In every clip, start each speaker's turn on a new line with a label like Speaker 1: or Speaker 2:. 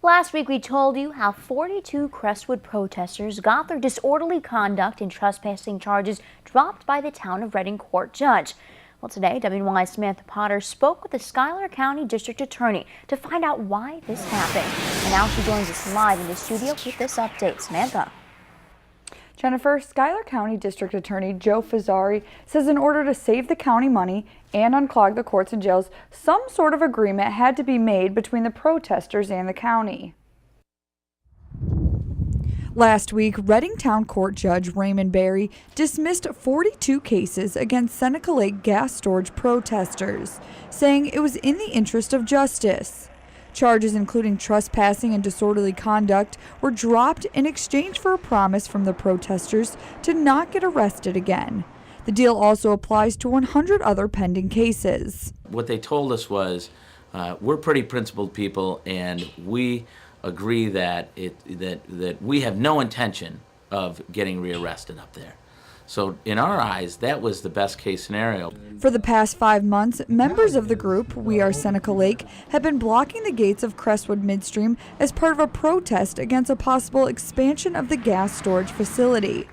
Speaker 1: Last week we told you how 42 Crestwood protesters got their disorderly conduct and trespassing charges dropped by the town of Reading court judge. Well, today WENY's Samantha Potter spoke with the Schuyler County District Attorney to find out why this happened. And now she joins us live in the studio with this update. Samantha.
Speaker 2: Jennifer, Schuyler County District Attorney Joe Fazzari says in order to save the county money and unclog the courts and jails, some sort of agreement had to be made between the protesters and the county. Last week, Reading Town Court Judge Raymond Berry dismissed 42 cases against Seneca Lake gas storage protesters, saying it was in the interest of justice. Charges including trespassing and disorderly conduct were dropped in exchange for a promise from the protesters to not get arrested again. The deal also applies to 100 other pending cases.
Speaker 3: What they told us was, we're pretty principled people, and we agree that we have no intention of getting rearrested up there. So in our eyes, that was the best case scenario.
Speaker 2: For the past 5 months, members of the group, We Are Seneca Lake, have been blocking the gates of Crestwood Midstream as part of a protest against a possible expansion of the gas storage facility.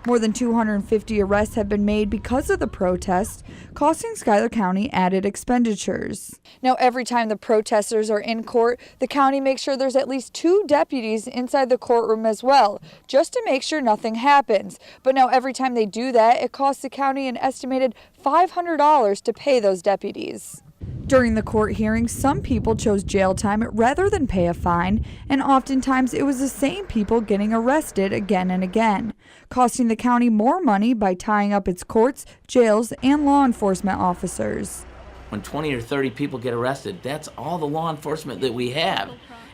Speaker 2: More than 250 arrests have been made because of the protest, costing Schuyler County added expenditures. Now, every time the protesters are in court, the county makes sure there's at least 2 deputies inside the courtroom as well, just to make sure nothing happens. But now every time they do that, it costs the county an estimated $500 to pay those deputies. During the court hearings, some people chose jail time rather than pay a fine, and oftentimes it was the same people getting arrested again and again, costing the county more money by tying up its courts, jails, and law enforcement officers.
Speaker 3: When 20 or 30 people get arrested, that's all the law enforcement that we have.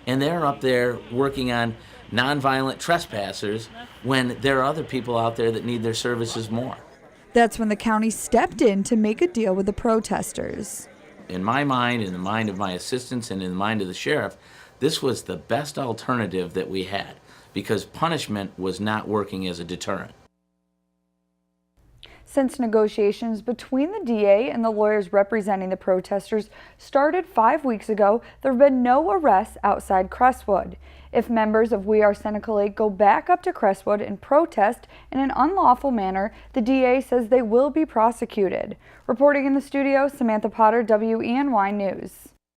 Speaker 3: And they're up there working on nonviolent trespassers when there are other people out there that need their services more.
Speaker 2: That's when the county stepped in to make a deal with the protesters.
Speaker 3: In my mind, in the mind of my assistants, and in the mind of the sheriff, this was the best alternative that we had because punishment was not working as a deterrent.
Speaker 2: Since negotiations between the DA and the lawyers representing the protesters started 5 weeks ago, there have been no arrests outside Crestwood. If members of We Are Seneca Lake go back up to Crestwood and protest in an unlawful manner, the DA says they will be prosecuted. Reporting in the studio, Samantha Potter, WENY News.